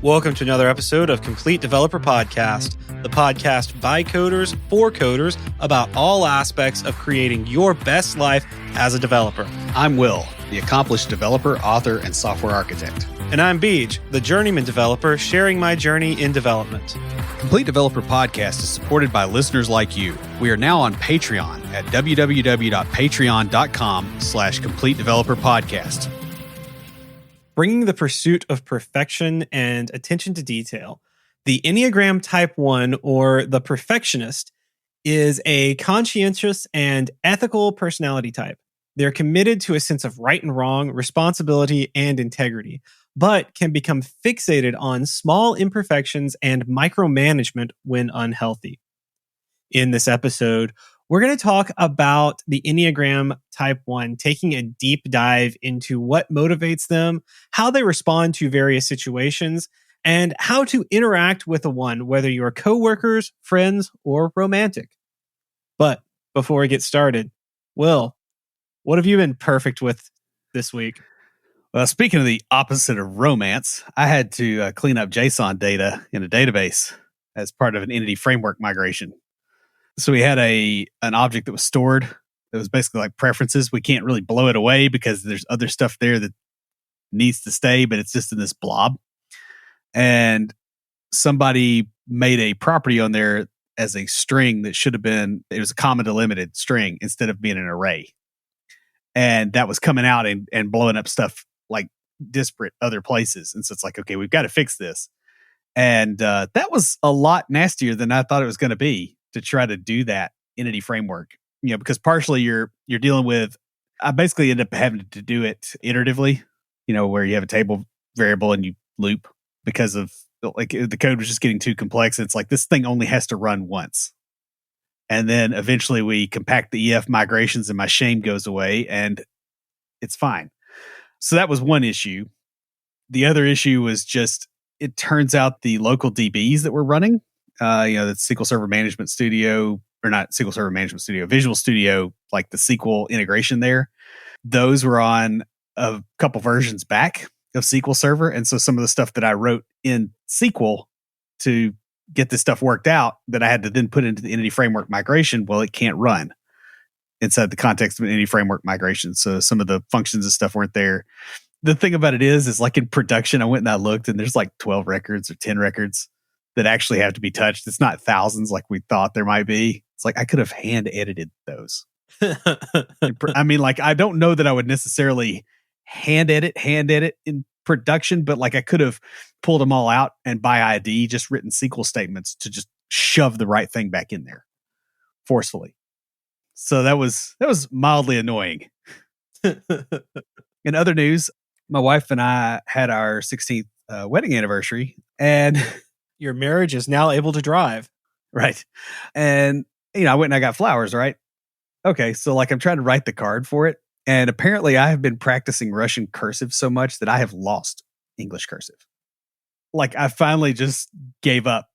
Welcome to another episode of Complete Developer Podcast, the podcast by coders for coders about all aspects of creating your best life as a developer. I'm Will, the accomplished developer, author, and software architect. And I'm Beej, the journeyman developer sharing my journey in development. Complete Developer Podcast is supported by listeners like you. We are now on Patreon at www.patreon.com/Complete Developer Podcast. Bringing the pursuit of perfection and attention to detail, the Enneagram Type 1, or the perfectionist, is a conscientious and ethical personality type. They're committed to a sense of right and wrong, responsibility, and integrity, but can become fixated on small imperfections and micromanagement when unhealthy. In this episode, we're going to talk about the Enneagram Type 1, taking a deep dive into what motivates them, how they respond to various situations, and how to interact with a 1, whether you're coworkers, friends, or romantic. But before we get started, Will, what have you been perfect with this week? Well, speaking of the opposite of romance, I had to clean up JSON data in a database as part of an entity framework migration. So we had an object that was stored that was basically like preferences. We can't really blow it away because there's other stuff there that needs to stay, but it's just in this blob. And somebody made a property on there as a string that should have been, it was a comma delimited string instead of being an array. And that was coming out and blowing up stuff like disparate other places. And so it's like, okay, we've got to fix this. And that was a lot nastier than I thought it was going to be, to try to do that entity framework, because partially you're dealing with, I basically end up having to do it iteratively, where you have a table variable and you loop because of like the code was just getting too complex. It's like, this thing only has to run once. And then eventually we compact the EF migrations and my shame goes away and it's fine. So that was one issue. The other issue was just, it turns out the local DBs that we're running, the SQL Server Management Studio, or not SQL Server Management Studio, Visual Studio, like the SQL integration there, those were on a couple versions back of SQL Server. And so some of the stuff that I wrote in SQL to get this stuff worked out that I had to then put into the entity framework migration, well, it can't run inside the context of an entity framework migration. So some of the functions and stuff weren't there. The thing about it is like in production, I went and I looked and there's like 12 records or 10 records that actually have to be touched. It's not thousands like we thought there might be. It's like I could have hand edited those. I mean, like, I don't know that I would necessarily hand edit in production, but like I could have pulled them all out and by ID just written SQL statements to just shove the right thing back in there forcefully. So that was mildly annoying. In other news, my wife and I had our 16th wedding anniversary, and your marriage is now able to drive. Right. And, I went and I got flowers, right? Okay. So like I'm trying to write the card for it. And apparently I have been practicing Russian cursive so much that I have lost English cursive. Like I finally just gave up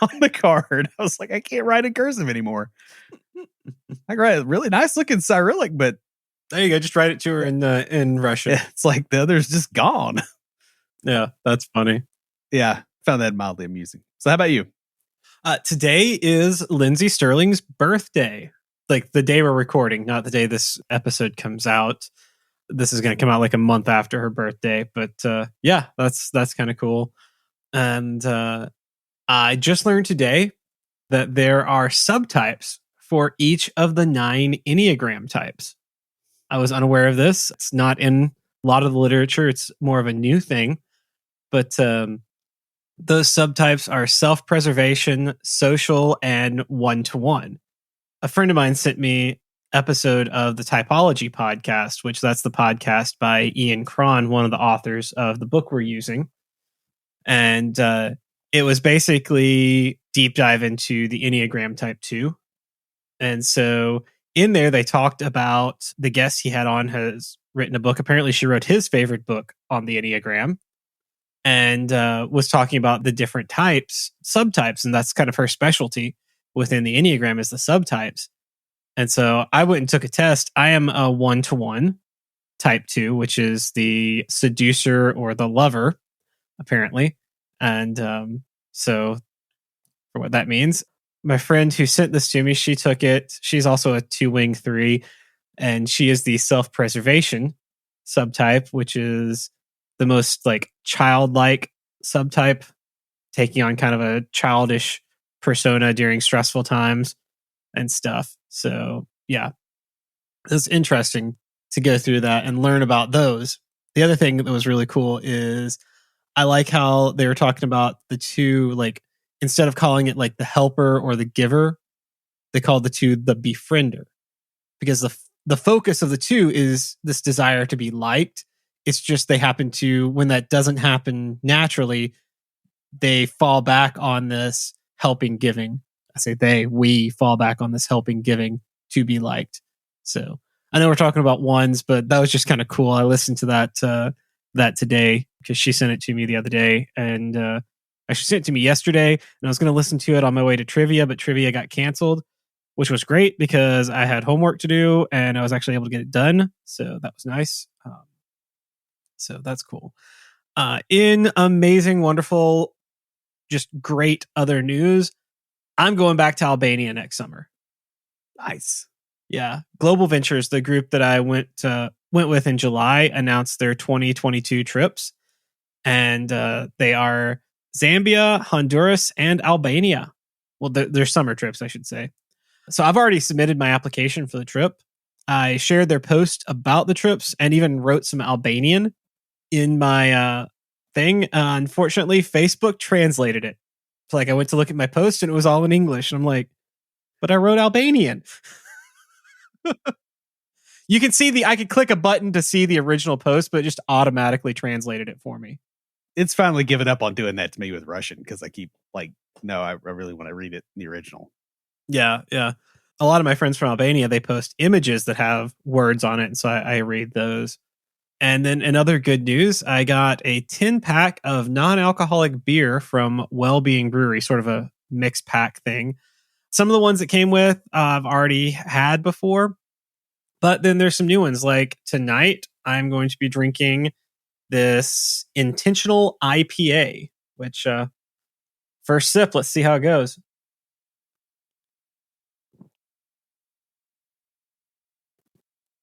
on the card. I was like, I can't write in cursive anymore. I can write a really nice looking Cyrillic, but there you go. Just write it to her in Russian. Yeah, it's like the other's just gone. Yeah, that's funny. Yeah. Found that mildly amusing. So how about you? Today is Lindsay Sterling's birthday. Like the day we're recording, not the day this episode comes out. This is going to come out like a month after her birthday. But yeah, that's kind of cool. And I just learned today that there are subtypes for each of the 9 Enneagram types. I was unaware of this. It's not in a lot of the literature. It's more of a new thing. But those subtypes are self-preservation, social, and one-to-one. A friend of mine sent me episode of the Typology podcast, which that's the podcast by Ian Cron, one of the authors of the book we're using. And it was basically deep dive into the Enneagram Type 2. And so in there, they talked about the guest he had on has written a book. Apparently, she wrote his favorite book on the Enneagram. And was talking about the different subtypes, and that's kind of her specialty within the Enneagram is the subtypes. And so I went and took a test. I am a 1-to-1 type 2, which is the seducer or the lover, apparently. And so for what that means, my friend who sent this to me, she took it. She's also a 2-wing 3, and she is the self-preservation subtype, which is the most like childlike subtype, taking on kind of a childish persona during stressful times and stuff. So yeah, it's interesting to go through that and learn about those. The other thing that was really cool is I like how they were talking about the two, like instead of calling it like the helper or the giver, they called the two the befriender, because the focus of the two is this desire to be liked. It's just they happen to, when that doesn't happen naturally, they fall back on this helping giving. I say we fall back on this helping giving to be liked. So I know we're talking about ones, but that was just kind of cool. I listened to that today because she sent it to me the other day, and she sent it to me yesterday, and I was going to listen to it on my way to trivia, but trivia got canceled, which was great because I had homework to do and I was actually able to get it done. So that was nice. So that's cool. In amazing, wonderful, just great other news, I'm going back to Albania next summer. Nice. Yeah. Global Ventures, the group that I went with in July, announced their 2022 trips. And they are Zambia, Honduras, and Albania. Well, they're summer trips, I should say. So I've already submitted my application for the trip. I shared their post about the trips and even wrote some Albanian in my thing. Unfortunately, Facebook translated it. So, like, I went to look at my post and it was all in English. And I'm like, but I wrote Albanian. You can see I could click a button to see the original post, but it just automatically translated it for me. It's finally given up on doing that to me with Russian because I keep like, no, I really want to read it in the original. Yeah, yeah. A lot of my friends from Albania, they post images that have words on it. And so I read those. And then in other good news, I got a 10-pack of non-alcoholic beer from Wellbeing Brewery, sort of a mixed pack thing. Some of the ones that came with, I've already had before. But then there's some new ones. Like tonight, I'm going to be drinking this intentional IPA, which first sip, let's see how it goes.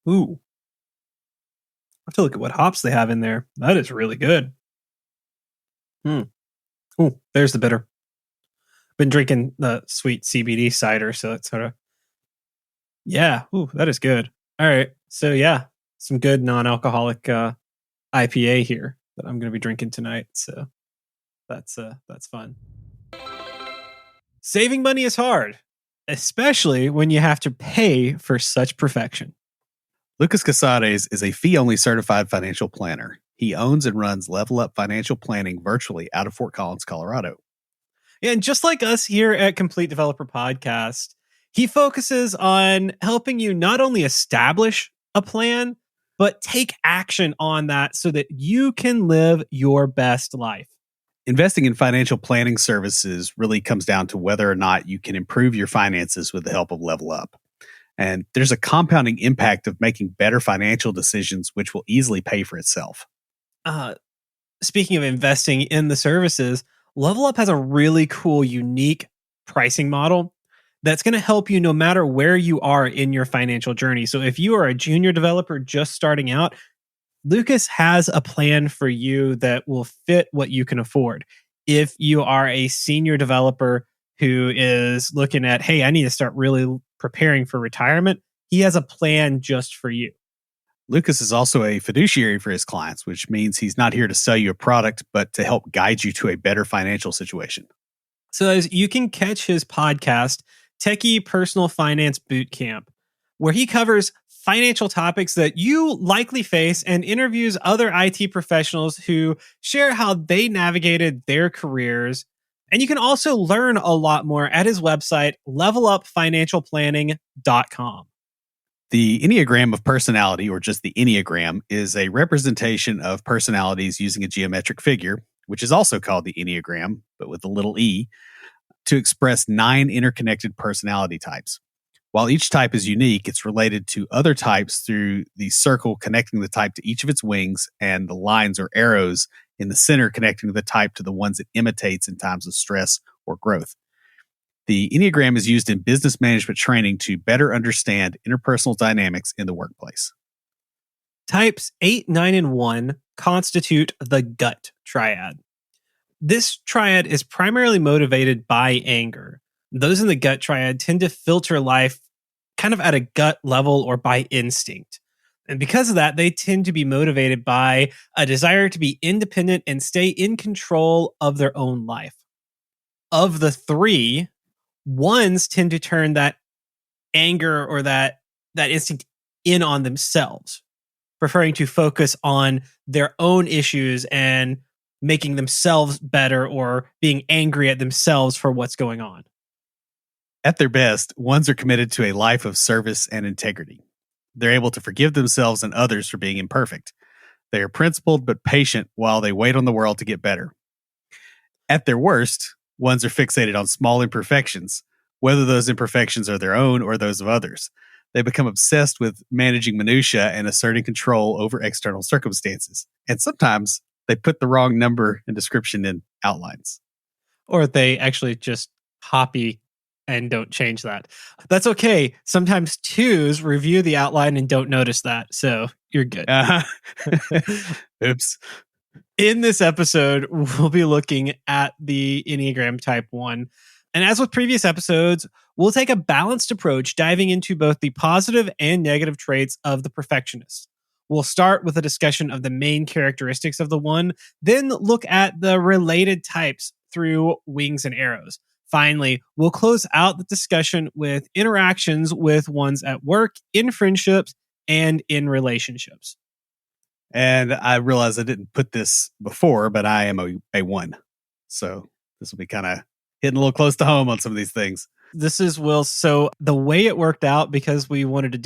Ooh. I have to look at what hops they have in there. That is really good. Ooh, there's the bitter. Been drinking the sweet CBD cider, so it's sort of, yeah. Ooh, that is good. All right, so yeah, some good non-alcoholic IPA here that I'm going to be drinking tonight. So that's fun. Saving money is hard, especially when you have to pay for such perfection. Lucas Casares is a fee-only certified financial planner. He owns and runs Level Up Financial Planning virtually out of Fort Collins, Colorado. And just like us here at Complete Developer Podcast, he focuses on helping you not only establish a plan, but take action on that so that you can live your best life. Investing in financial planning services really comes down to whether or not you can improve your finances with the help of Level Up. And there's a compounding impact of making better financial decisions, which will easily pay for itself. Speaking of investing in the services, Level Up has a really cool, unique pricing model that's going to help you no matter where you are in your financial journey. So if you are a junior developer just starting out, Lucas has a plan for you that will fit what you can afford. If you are a senior developer who is looking at, hey, I need to start really preparing for retirement, he has a plan just for you. Lucas is also a fiduciary for his clients, which means he's not here to sell you a product, but to help guide you to a better financial situation. So as you can catch his podcast, Techie Personal Finance Bootcamp, where he covers financial topics that you likely face and interviews other IT professionals who share how they navigated their careers. And you can also learn a lot more at his website, levelupfinancialplanning.com. The Enneagram of Personality, or just the Enneagram, is a representation of personalities using a geometric figure, which is also called the Enneagram, but with a little e, to express 9 interconnected personality types. While each type is unique, it's related to other types through the circle connecting the type to each of its wings, and the lines or arrows in the center connecting the type to the ones it imitates in times of stress or growth. The Enneagram is used in business management training to better understand interpersonal dynamics in the workplace. Types 8, 9, and 1 constitute the gut triad. This triad is primarily motivated by anger. Those in the gut triad tend to filter life kind of at a gut level or by instinct. And because of that, they tend to be motivated by a desire to be independent and stay in control of their own life. Of the three, ones tend to turn that anger or that instinct in on themselves, preferring to focus on their own issues and making themselves better or being angry at themselves for what's going on. At their best, ones are committed to a life of service and integrity. They're able to forgive themselves and others for being imperfect. They are principled but patient while they wait on the world to get better. At their worst, ones are fixated on small imperfections, whether those imperfections are their own or those of others. They become obsessed with managing minutiae and asserting control over external circumstances. And sometimes they put the wrong number and description in outlines. Or they actually just copy and don't change that. That's okay. Sometimes twos review the outline and don't notice that. So you're good. Oops. In this episode, we'll be looking at the Enneagram Type 1. And as with previous episodes, we'll take a balanced approach, diving into both the positive and negative traits of the perfectionist. We'll start with a discussion of the main characteristics of the one, then look at the related types through wings and arrows. Finally, we'll close out the discussion with interactions with ones at work, in friendships, and in relationships. And I realize I didn't put this before, but I am a one. So this will be kind of hitting a little close to home on some of these things. This is Will. So the way it worked out, because we wanted to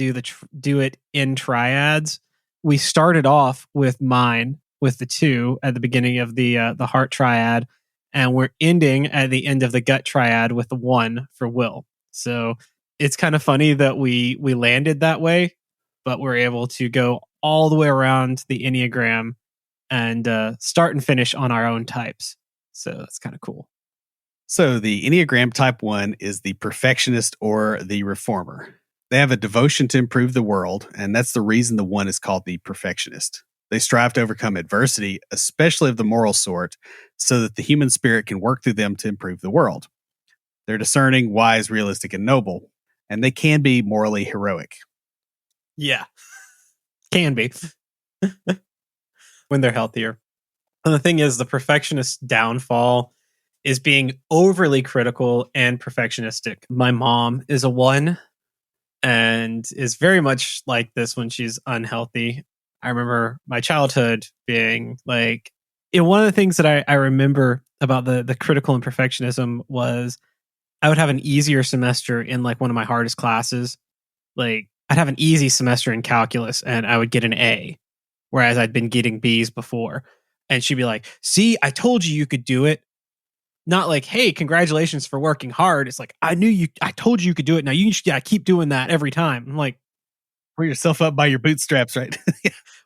do it in triads, we started off with mine with the 2 at the beginning of the heart triad, and we're ending at the end of the gut triad with the 1 for Will. So it's kind of funny that we landed that way, but we're able to go all the way around the Enneagram and start and finish on our own types. So that's kind of cool. So the Enneagram Type 1 is the perfectionist or the reformer. They have a devotion to improve the world, and that's the reason the 1 is called the perfectionist. They strive to overcome adversity, especially of the moral sort, so that the human spirit can work through them to improve the world. They're discerning, wise, realistic, and noble, and they can be morally heroic. Yeah, can be when they're healthier. And the thing is, the perfectionist's downfall is being overly critical and perfectionistic. My mom is a 1 and is very much like this when she's unhealthy. I remember my childhood being like, one of the things that I remember about the critical and perfectionism was I would have an easier semester in like one of my hardest classes. Like I'd have an easy semester in calculus and I would get an A, whereas I'd been getting B's before. And she'd be like, see, I told you could do it. Not like, hey, congratulations for working hard. It's like, I told you could do it. Now you should keep doing that every time. I'm like, pull yourself up by your bootstraps, right?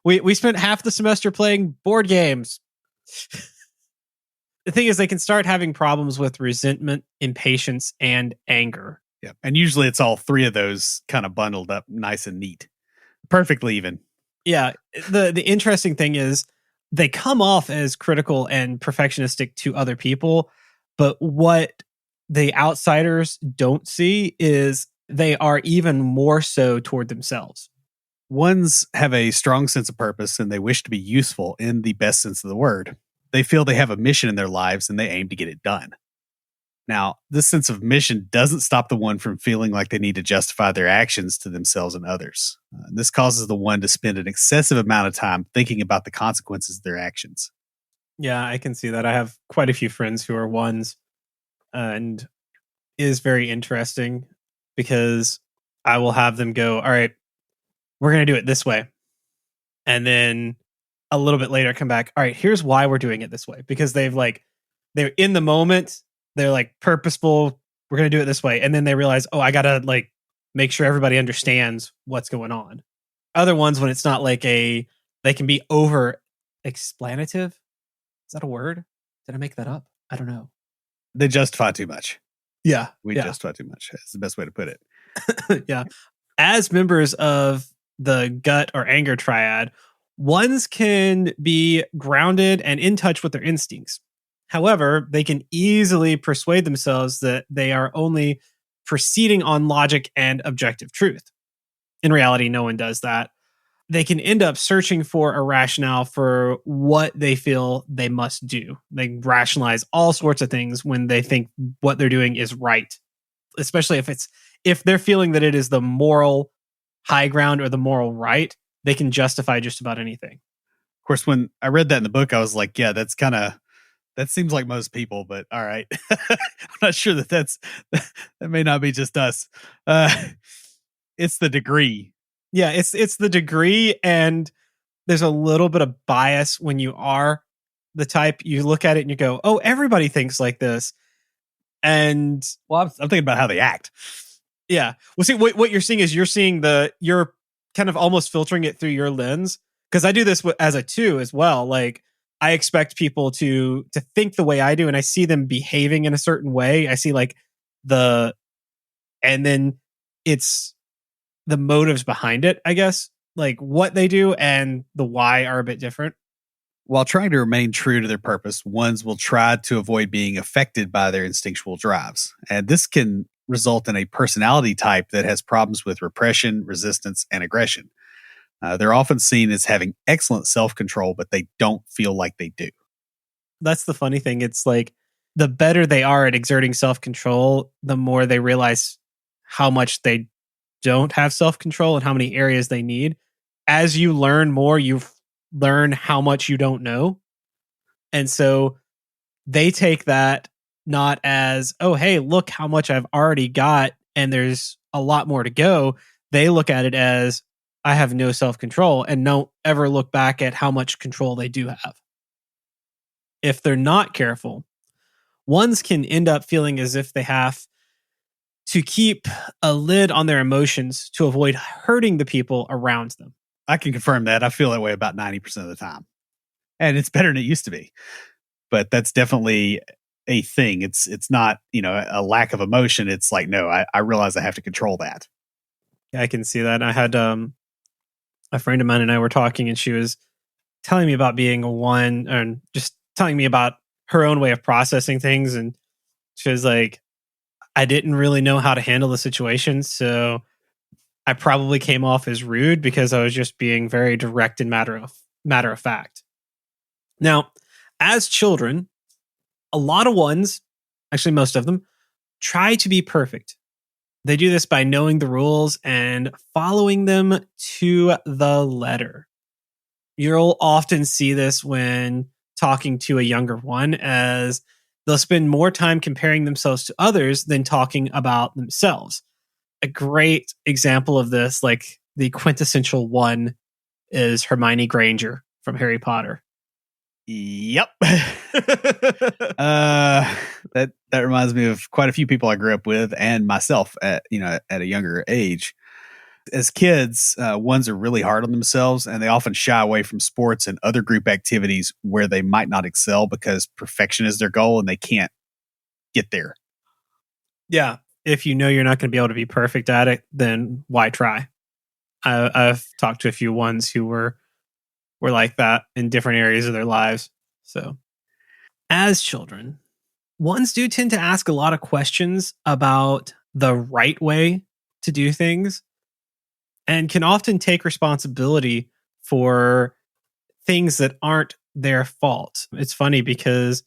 we spent half the semester playing board games. The thing is, they can start having problems with resentment, impatience, and anger. Yeah. And usually it's all 3 of those kind of bundled up nice and neat. Perfectly even. Yeah. The interesting thing is they come off as critical and perfectionistic to other people, but what the outsiders don't see is they are even more so toward themselves. Ones have a strong sense of purpose and they wish to be useful in the best sense of the word. They feel they have a mission in their lives and they aim to get it done. Now, this sense of mission doesn't stop the 1 from feeling like they need to justify their actions to themselves and others. This causes the 1 to spend an excessive amount of time thinking about the consequences of their actions. Yeah, I can see that. I have quite a few friends who are 1s, and it is very interesting because I will have them go, all right, we're going to do it this way. And then a little bit later come back, all right, here's why we're doing it this way. Because they're in the moment, they're like purposeful, we're going to do it this way. And then they realize, oh, I got to like make sure everybody understands what's going on. Other ones, when it's not like they can be over explanative. that a word? Did I make that up? I don't know. They justify too much. Yeah. We yeah. justify too much. That's the best way to put it. Yeah. As members of the gut or anger triad, ones can be grounded and in touch with their instincts. However, they can easily persuade themselves that they are only proceeding on logic and objective truth. In reality, no one does that. They can end up searching for a rationale for what they feel they must do. They rationalize all sorts of things when they think what they're doing is right, especially if they're feeling that it is the moral high ground or the moral right. They can justify just about anything. Of course, when I read that in the book, I was like, yeah, that seems like most people, but all right. I'm not sure that may not be just us. It's the degree. Yeah, it's the degree, and there's a little bit of bias when you are the type. You look at it and you go, oh, everybody thinks like this. And well, I'm thinking about how they act. Yeah. Well, see, what you're seeing is you're kind of almost filtering it through your lens. Because I do this as a 2 as well. Like, I expect people to think the way I do, and I see them behaving in a certain way. I see like and then it's the motives behind it, I guess. Like what they do and the why are a bit different. While trying to remain true to their purpose, ones will try to avoid being affected by their instinctual drives. And this can result in a personality type that has problems with repression, resistance, and aggression. They're often seen as having excellent self-control, but they don't feel like they do. That's the funny thing. It's like the better they are at exerting self-control, the more they realize how much they don't have self-control and how many areas they need. As you learn more, you learn how much you don't know. And so they take that not as, oh, hey, look how much I've already got and there's a lot more to go. They look at it as, I have no self-control, and don't ever look back at how much control they do have. If they're not careful, ones can end up feeling as if they have to keep a lid on their emotions to avoid hurting the people around them. I can confirm that. I feel that way about 90% of the time. And it's better than it used to be. But that's definitely a thing. It's not, a lack of emotion. It's like, no, I realize I have to control that. Yeah, I can see that. I had a friend of mine and I were talking, and she was telling me about being a 1 and just telling me about her own way of processing things. And she was like, I didn't really know how to handle the situation. So I probably came off as rude because I was just being very direct and matter of fact. Now, as children, a lot of ones, actually most of them, try to be perfect. They do this by knowing the rules and following them to the letter. You'll often see this when talking to a younger one, as they'll spend more time comparing themselves to others than talking about themselves. A great example of this, like the quintessential one, is Hermione Granger from Harry Potter. Yep. That reminds me of quite a few people I grew up with and myself at a younger age. As kids, ones are really hard on themselves, and they often shy away from sports and other group activities where they might not excel because perfection is their goal and they can't get there. Yeah. If you know you're not going to be able to be perfect at it, then why try? I've talked to a few ones who were like that in different areas of their lives. So, as children, ones do tend to ask a lot of questions about the right way to do things and can often take responsibility for things that aren't their fault. It's funny because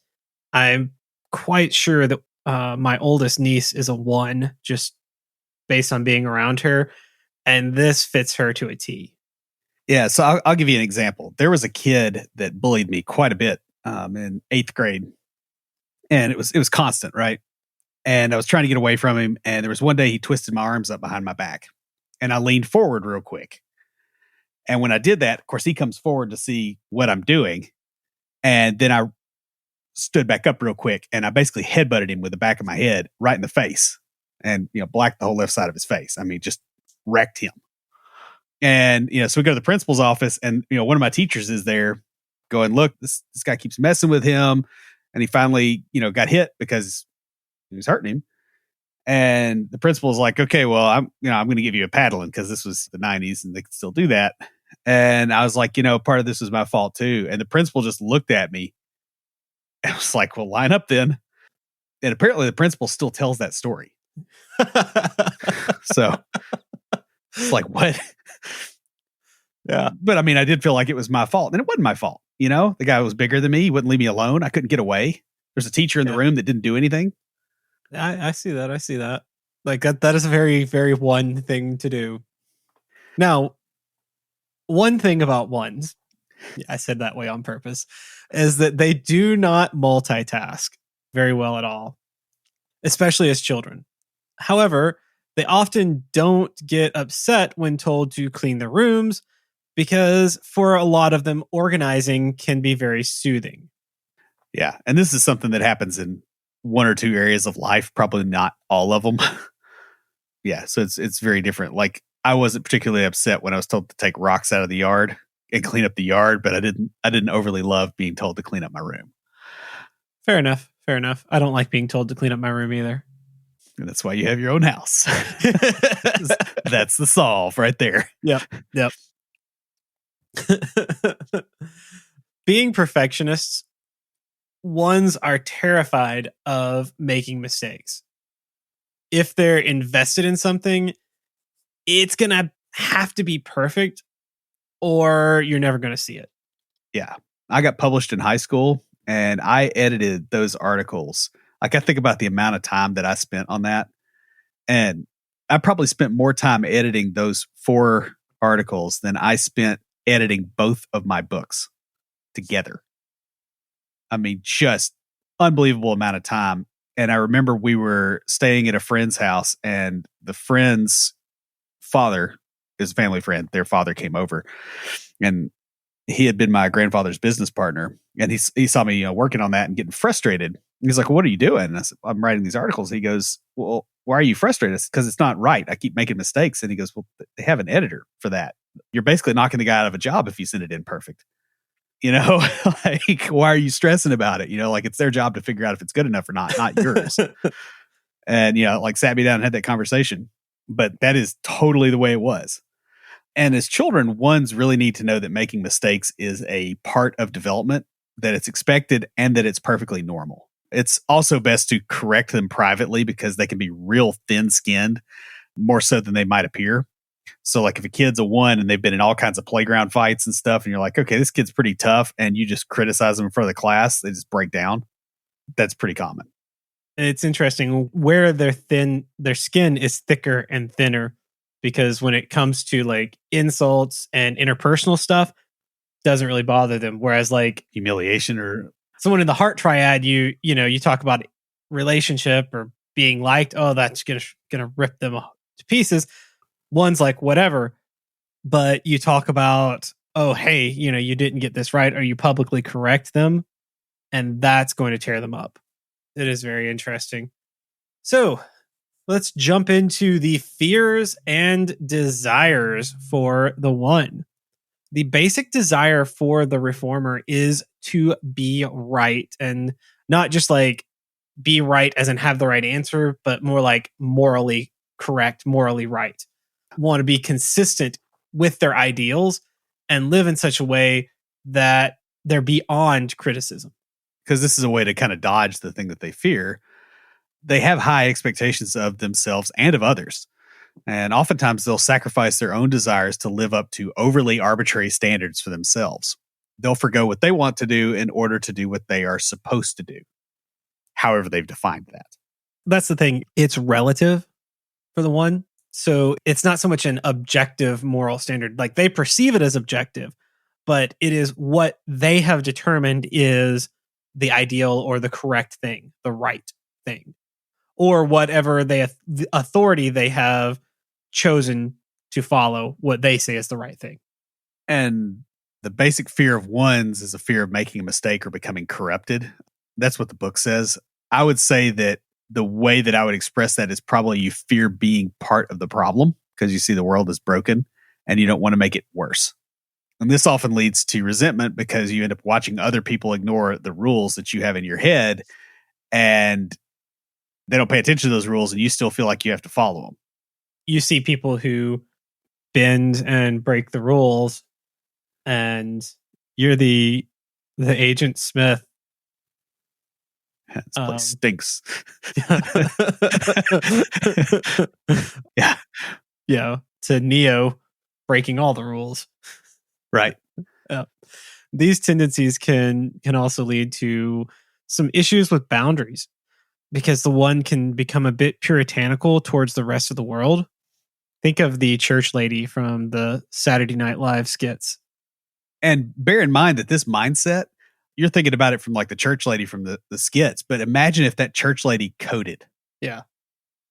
I'm quite sure that my oldest niece is a 1 just based on being around her, and this fits her to a T. Yeah, so I'll give you an example. There was a kid that bullied me quite a bit in 8th grade, and it was constant, right? And I was trying to get away from him, and there was one day he twisted my arms up behind my back, and I leaned forward real quick. And when I did that, of course, he comes forward to see what I'm doing, and then I stood back up real quick, and I basically headbutted him with the back of my head right in the face, and blacked the whole left side of his face. I mean, just wrecked him. And so we go to the principal's office, and one of my teachers is there, going, look, this guy keeps messing with him. And he finally, got hit because he was hurting him. And the principal's like, okay, well, I'm going to give you a paddling because this was the 90s and they can still do that. And I was like, part of this was my fault too. And the principal just looked at me and was like, well, line up then. And apparently the principal still tells that story. So it's like, what? Yeah. But I mean, I did feel like it was my fault. And it wasn't my fault. The guy was bigger than me. He wouldn't leave me alone. I couldn't get away. There's a teacher in the room that didn't do anything. I see that. I see that. Like that is a very, very one thing to do. Now, one thing about ones, I said that way on purpose, is that they do not multitask very well at all, especially as children. However, they often don't get upset when told to clean the rooms because for a lot of them, organizing can be very soothing. Yeah. And this is something that happens in one or two areas of life, probably not all of them. Yeah. So it's very different. Like I wasn't particularly upset when I was told to take rocks out of the yard and clean up the yard, but I didn't overly love being told to clean up my room. Fair enough. Fair enough. I don't like being told to clean up my room either. And that's why you have your own house. That's the solve right there. Yep. Being perfectionists, ones are terrified of making mistakes. If they're invested in something, it's going to have to be perfect or you're never going to see it. Yeah. I got published in high school and I edited those articles. Like I think about the amount of time that I spent on that. And I probably spent more time editing those 4 articles than I spent editing both of my books together. I mean, just unbelievable amount of time. And I remember we were staying at a friend's house and the friend's father, his family friend, their father came over and he had been my grandfather's business partner. And he saw me working on that and getting frustrated. He's like, well, what are you doing? And I said, I'm writing these articles. He goes, well, why are you frustrated? Because it's not right. I keep making mistakes. And he goes, well, they have an editor for that. You're basically knocking the guy out of a job if you send it in perfect. Like, why are you stressing about it? Like it's their job to figure out if it's good enough or not yours. And, like sat me down and had that conversation. But that is totally the way it was. And as children, ones really need to know that making mistakes is a part of development, that it's expected and that it's perfectly normal. It's also best to correct them privately because they can be real thin-skinned, more so than they might appear. So like if a kid's a 1 and they've been in all kinds of playground fights and stuff, and you're like, okay, this kid's pretty tough, and you just criticize them in front of the class, they just break down. That's pretty common. It's interesting where their skin is thicker and thinner, because when it comes to like insults and interpersonal stuff, doesn't really bother them. Whereas like humiliation or someone in the heart triad, you talk about relationship or being liked. Oh, that's gonna rip them to pieces. One's like whatever, but you talk about, oh, hey, you didn't get this right, or you publicly correct them, and that's going to tear them up. It is very interesting. So let's jump into the fears and desires for the 1. The basic desire for the reformer is to be right, and not just like be right as in have the right answer, but more like morally correct, morally right. Want to be consistent with their ideals and live in such a way that they're beyond criticism. Because this is a way to kind of dodge the thing that they fear. They have high expectations of themselves and of others. And oftentimes they'll sacrifice their own desires to live up to overly arbitrary standards for themselves. They'll forgo what they want to do in order to do what they are supposed to do, however they've defined that. That's the thing. It's relative for the 1. So it's not so much an objective moral standard. Like they perceive it as objective, but it is what they have determined is the ideal or the correct thing, the right thing, or whatever the authority they have chosen to follow what they say is the right thing. And the basic fear of ones is a fear of making a mistake or becoming corrupted. That's what the book says. I would say that the way that I would express that is probably you fear being part of the problem because you see the world is broken and you don't want to make it worse. And this often leads to resentment because you end up watching other people ignore the rules that you have in your head, and they don't pay attention to those rules, and you still feel like you have to follow them. You see people who bend and break the rules, and you're the Agent Smith. This place stinks. Yeah. Yeah. To Neo breaking all the rules. Right. These tendencies can also lead to some issues with boundaries, because the one can become a bit puritanical towards the rest of the world. Think of the church lady from the Saturday Night Live skits. And bear in mind that this mindset, you're thinking about it from like the church lady from the skits, but imagine if that church lady coded. Yeah.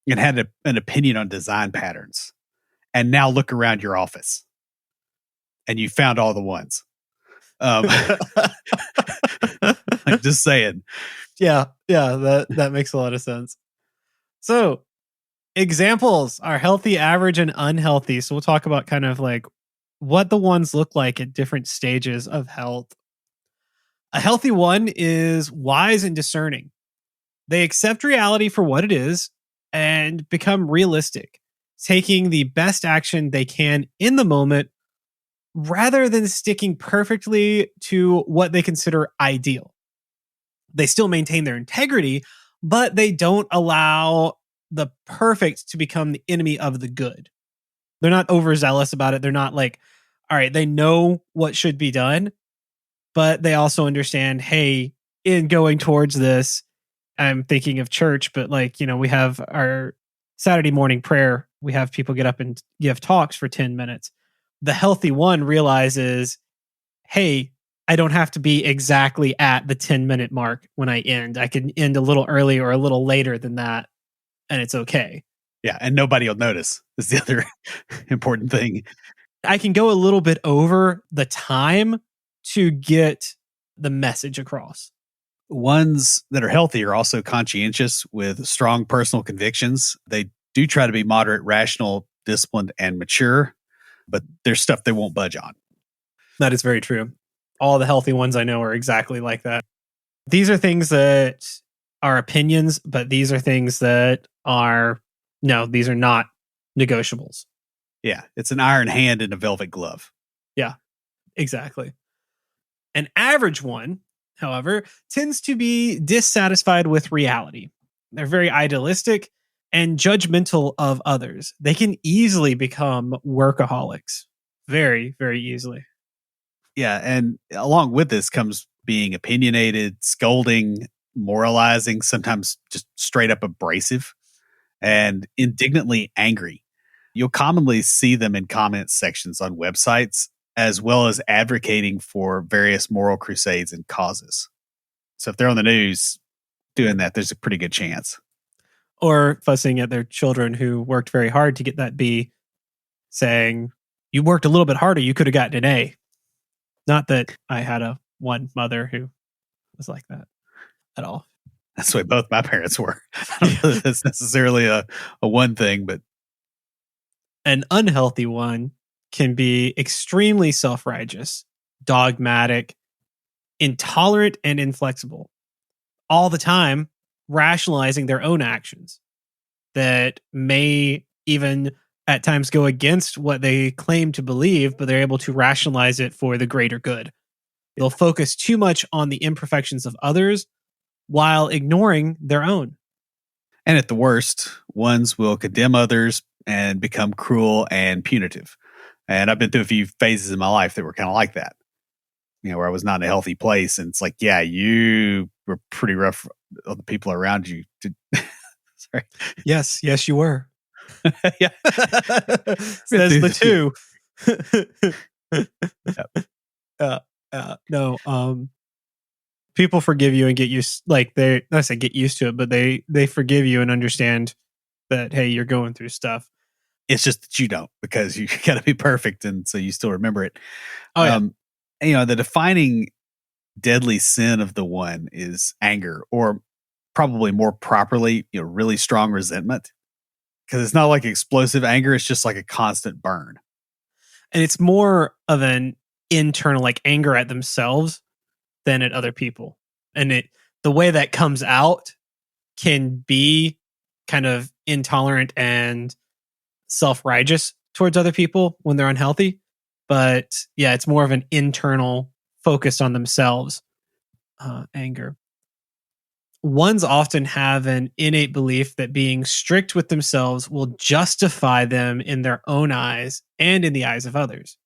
And had an opinion on design patterns. And now look around your office and you found all the ones. I'm just saying. Yeah. That makes a lot of sense. So examples are healthy, average, and unhealthy. So we'll talk about kind of like what the ones look like at different stages of health. A healthy one is wise and discerning. They accept reality for what it is and become realistic, taking the best action they can in the moment rather than sticking perfectly to what they consider ideal. They still maintain their integrity, but they don't allow the perfect to become the enemy of the good. They're not overzealous about it. They're not like, all right, they know what should be done, but they also understand, hey, in going towards this, I'm thinking of church, but like, we have our Saturday morning prayer. We have people get up and give talks for 10 minutes. The healthy one realizes, hey, I don't have to be exactly at the 10-minute mark when I end. I can end a little early or a little later than that, and it's okay. Yeah, and nobody will notice is the other important thing. I can go a little bit over the time to get the message across. Ones that are healthy are also conscientious with strong personal convictions. They do try to be moderate, rational, disciplined, and mature, but there's stuff they won't budge on. That is very true. All the healthy ones I know are exactly like that. These are things that are opinions, but these are things that are, no, these are not negotiables. Yeah, it's an iron hand in a velvet glove. Yeah, exactly. An average one, however, tends to be dissatisfied with reality. They're very idealistic and judgmental of others. They can easily become workaholics. Very, very easily. Yeah, and along with this comes being opinionated, scolding, moralizing, sometimes just straight up abrasive, and indignantly angry. You'll commonly see them in comment sections on websites, as well as advocating for various moral crusades and causes. So if they're on the news doing that, there's a pretty good chance. Or fussing at their children who worked very hard to get that B, saying, you worked a little bit harder, you could have gotten an A. Not that I had one mother who was like that at all. That's the way both my parents were. I don't know that that's necessarily a one thing, but an unhealthy one can be extremely self-righteous, dogmatic, intolerant, and inflexible. All the time rationalizing their own actions that may even at times go against what they claim to believe, but they're able to rationalize it for the greater good. They'll focus too much on the imperfections of others while ignoring their own. And at the worst, ones will condemn others and become cruel and punitive. And I've been through a few phases in my life that were kind of like that, where I was not in a healthy place. And it's like, yeah, you were pretty rough on the people around you. Sorry. Yes, you were. Yeah. Says the two. No. People forgive you and get used, get used to it, but they forgive you and understand that, hey, you're going through stuff. It's just that you don't, because you got to be perfect, and so you still remember it. Oh yeah. The defining deadly sin of the one is anger, or probably more properly, really strong resentment, because it's not like explosive anger; it's just like a constant burn. And it's more of an internal, like anger at themselves than at other people. And the way that comes out can be kind of intolerant and self-righteous towards other people when they're unhealthy. But yeah, it's more of an internal focus on themselves anger. Ones often have an innate belief that being strict with themselves will justify them in their own eyes and in the eyes of others.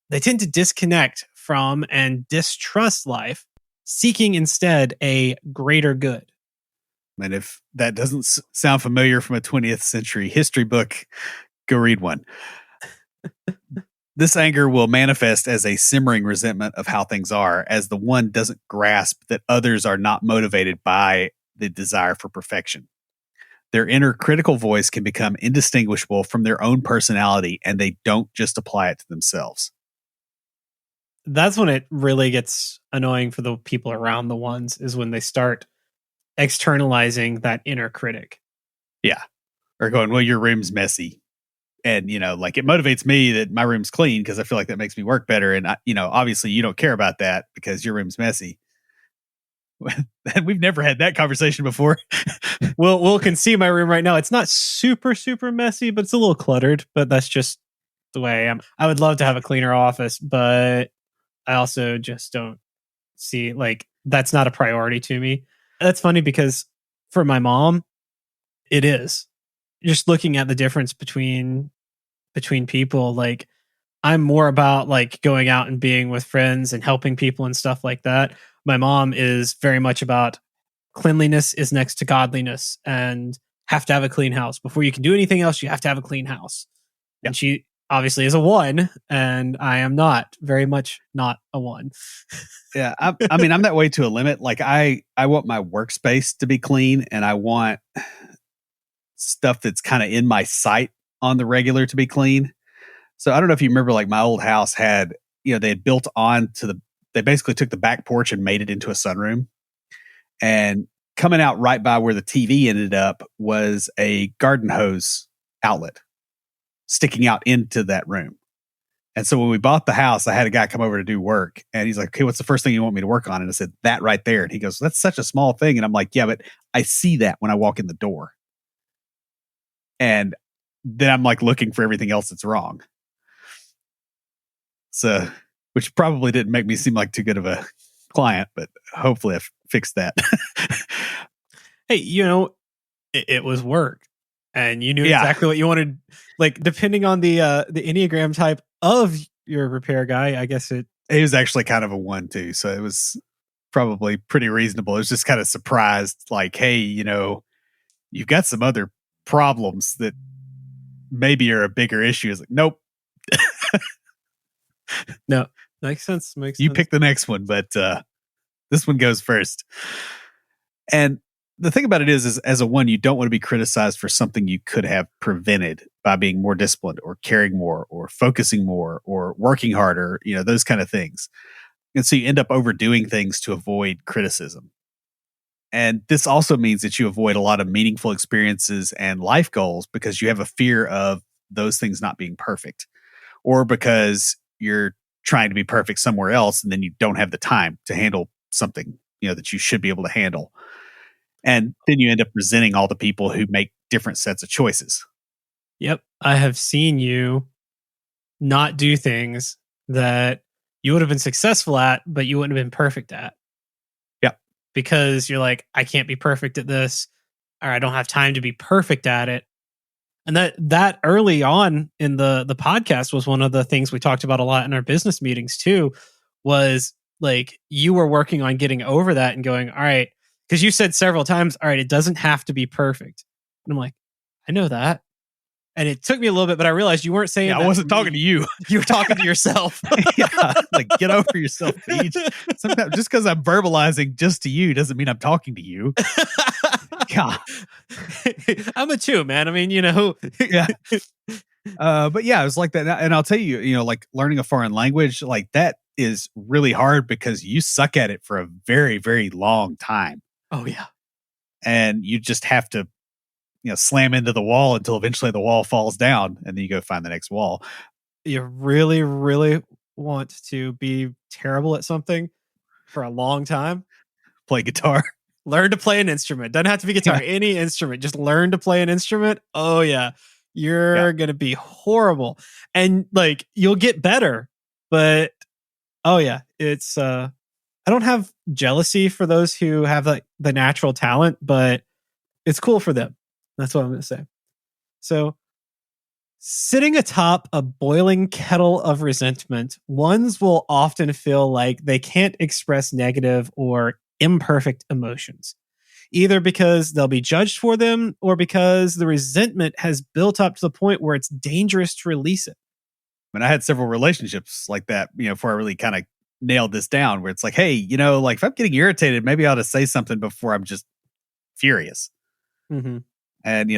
They tend to disconnect from and distrust life, seeking instead a greater good. And if that doesn't sound familiar from a 20th century history book, go read one. This anger will manifest as a simmering resentment of how things are, as the one doesn't grasp that others are not motivated by the desire for perfection. Their inner critical voice can become indistinguishable from their own personality, and they don't just apply it to themselves. That's when it really gets annoying for the people around the ones, is when they start externalizing that inner critic. Yeah. Or going, well, your room's messy. And, like it motivates me that my room's clean because I feel like that makes me work better. And, obviously you don't care about that because your room's messy. We've never had that conversation before. Will can see my room right now. It's not super, super messy, but it's a little cluttered. But that's just the way I am. I would love to have a cleaner office, but I also just don't see, like, that's not a priority to me. That's funny because for my mom, it is. Just looking at the difference between people, like I'm more about like going out and being with friends and helping people and stuff like that. My mom is very much about cleanliness is next to godliness and have to have a clean house. Before you can do anything else, you have to have a clean house. Yep. And she obviously is a 1, and I am not, very much not a 1. Yeah. I mean, I'm that way to a limit. Like I want my workspace to be clean, and I want stuff that's kind of in my sight on the regular to be clean. So I don't know if you remember, like my old house had, they had built on to they basically took the back porch and made it into a sunroom. And coming out right by where the TV ended up was a garden hose outlet sticking out into that room. And so when we bought the house, I had a guy come over to do work, and he's like, okay, what's the first thing you want me to work on? And I said, that right there. And he goes, that's such a small thing. And I'm like, yeah, but I see that when I walk in the door. And then I'm like looking for everything else that's wrong. So, which probably didn't make me seem like too good of a client, but hopefully I fixed that. Hey, it was work, and you knew exactly what you wanted. Like, depending on the Enneagram type of your repair guy, I guess it was actually kind of a 1 too. So it was probably pretty reasonable. It was just kind of surprised, like, hey, you've got some other problems that maybe are a bigger issue. It's like, nope. No, makes sense. You pick the next one, but this one goes first. And the thing about it is as a 1, you don't want to be criticized for something you could have prevented by being more disciplined or caring more or focusing more or working harder, those kind of things. And so you end up overdoing things to avoid criticism. And this also means that you avoid a lot of meaningful experiences and life goals because you have a fear of those things not being perfect, or because you're trying to be perfect somewhere else and then you don't have the time to handle something, that you should be able to handle. And then you end up resenting all the people who make different sets of choices. Yep. I have seen you not do things that you would have been successful at, but you wouldn't have been perfect at. Yep. Because you're like, I can't be perfect at this, or I don't have time to be perfect at it. And that early on in the podcast was one of the things we talked about a lot in our business meetings too, was like you were working on getting over that and going, all right, because you said several times, all right, it doesn't have to be perfect. And I'm like, I know that. And it took me a little bit, but I realized you weren't saying that. I wasn't talking to you. You were talking to yourself. Yeah, like get over yourself, Paige. Sometimes just because I'm verbalizing just to you doesn't mean I'm talking to you. God. I'm a 2, man. I mean, Yeah. But yeah, it was like that. And I'll tell you, like learning a foreign language, like that is really hard because you suck at it for a very, very long time. Oh, yeah. And you just have to, slam into the wall until eventually the wall falls down and then you go find the next wall. You really, really want to be terrible at something for a long time, Play guitar. learn to play an instrument. Doesn't have to be guitar, Yeah. any instrument. Just learn to play an instrument. Oh yeah. Yeah. You're gonna be horrible. And like you'll get better. But oh yeah, it's I don't have jealousy for those who have like the natural talent, but it's cool for them. That's what I'm gonna say. So sitting atop a boiling kettle of resentment, ones will often feel like they can't express negative or imperfect emotions, either because they'll be judged for them or because the resentment has built up to the point where it's dangerous to release it. I had several relationships like that, before I really kind of nailed this down, where it's like, hey, like if I'm getting irritated, maybe I ought to say something before I'm just furious. Mm-hmm. And,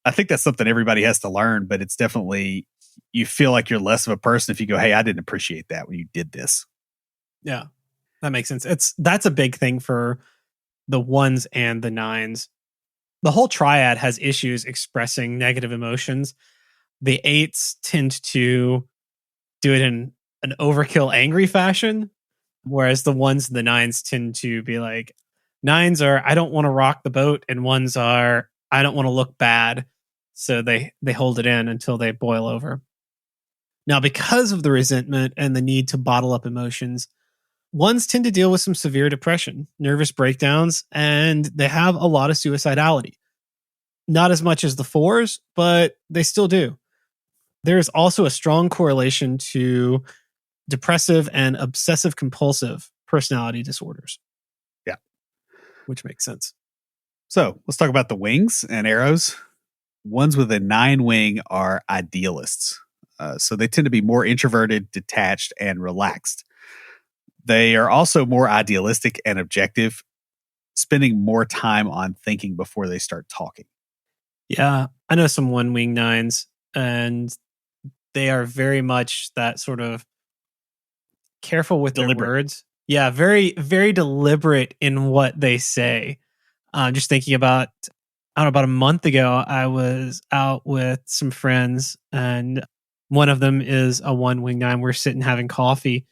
I think that's something everybody has to learn, but it's definitely, you feel like you're less of a person if you go, hey, I didn't appreciate that when you did this. Yeah, that makes sense. That's a big thing for the ones and the nines. The whole triad has issues expressing negative emotions. The eights tend to do it in an overkill angry fashion, whereas the ones and the nines tend to be like, nines are I don't want to rock the boat, and ones are I don't want to look bad. So they hold it in until they boil over. Now, because of the resentment and the need to bottle up emotions, ones tend to deal with some severe depression, nervous breakdowns, and they have a lot of suicidality. Not as much as the fours, but they still do. There's also a strong correlation to depressive and obsessive compulsive personality disorders. Yeah. Which makes sense. So let's talk about the wings and arrows. Ones with a 9 wing are idealists. So they tend to be more introverted, detached, and relaxed. They are also more idealistic and objective, spending more time on thinking before they start talking. Yeah. I know some one wing nines, and they are very much that sort of careful with their words. Yeah. Very, very deliberate in what they say. Just thinking about, I don't know, about a month ago, I was out with some friends, and one of them is a one wing nine. We're sitting having coffee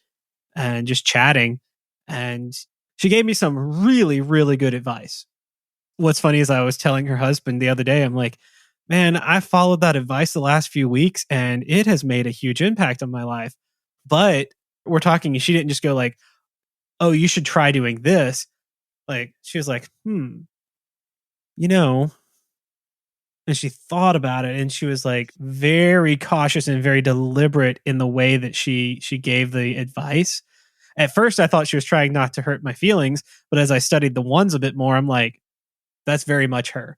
and just chatting. And she gave me some really, really good advice. What's funny is I was telling her husband the other day, I'm like, man, I followed that advice the last few weeks and it has made a huge impact on my life. But we're talking, she didn't just go like, oh, you should try doing this. Like, she was like, you know, and she thought about it, and she was like very cautious and very deliberate in the way that she gave the advice. At first I thought she was trying not to hurt my feelings, but as I studied the ones a bit more, I'm like, that's very much her.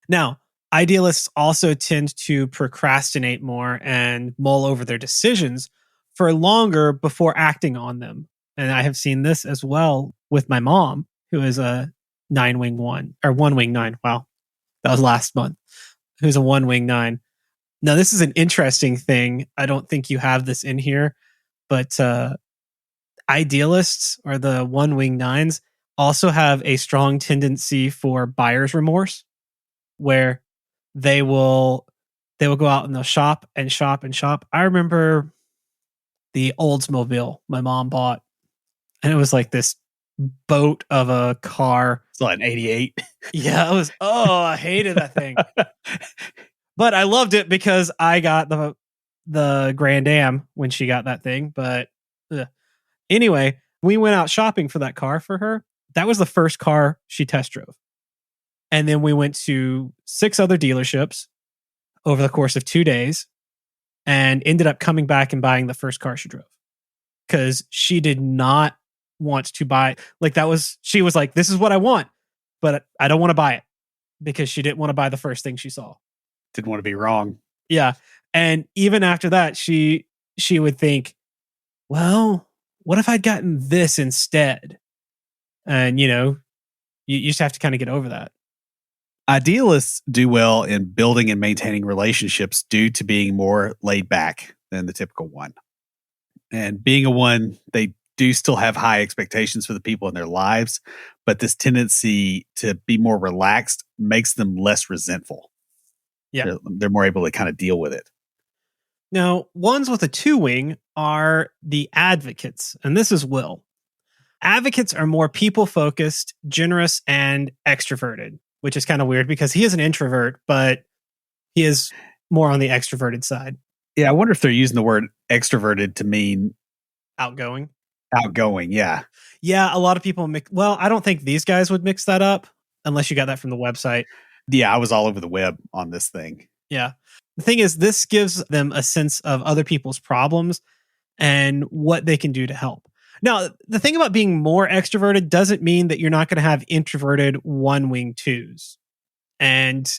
Now, idealists also tend to procrastinate more and mull over their decisions for longer before acting on them. And I have seen this as well with my mom, who is a 9 wing one or 1 wing 9. Wow. That was last month. Who's a 1 wing 9. Now, this is an interesting thing. I don't think you have this in here, but idealists or the 1 wing 9s also have a strong tendency for buyer's remorse, where they will go out and they'll shop and shop and shop. I remember the Oldsmobile my mom bought, and it was like this boat of a car. It's like an 88. Yeah, it was. Oh, I hated that thing, but I loved it because I got the Grand Am when she got that thing. But anyway, we went out shopping for that car for her. That was the first car she test drove. And then we went to 6 other dealerships over the course of 2 days and ended up coming back and buying the first car she drove because she did not want to buy. Like, she was like, this is what I want, but I don't want to buy it, because she didn't want to buy the first thing she saw. Didn't want to be wrong. Yeah. And even after that, she would think, well, what if I'd gotten this instead? And, you just have to kind of get over that. Idealists do well in building and maintaining relationships due to being more laid back than the typical one. And being a one, they do still have high expectations for the people in their lives, but this tendency to be more relaxed makes them less resentful. Yeah. They're more able to kind of deal with it. Now, ones with a 2 wing are the advocates, and this is Will. Advocates are more people focused, generous, and extroverted, which is kind of weird because he is an introvert, but he is more on the extroverted side. Yeah, I wonder if they're using the word extroverted to mean Outgoing. outgoing. Yeah. Yeah, a lot of people mix. Well, I don't think these guys would mix that up unless you got that from the website. Yeah, I was all over the web on this thing. Yeah. The thing is, this gives them a sense of other people's problems and what they can do to help. Now, the thing about being more extroverted doesn't mean that you're not going to have introverted one wing twos. And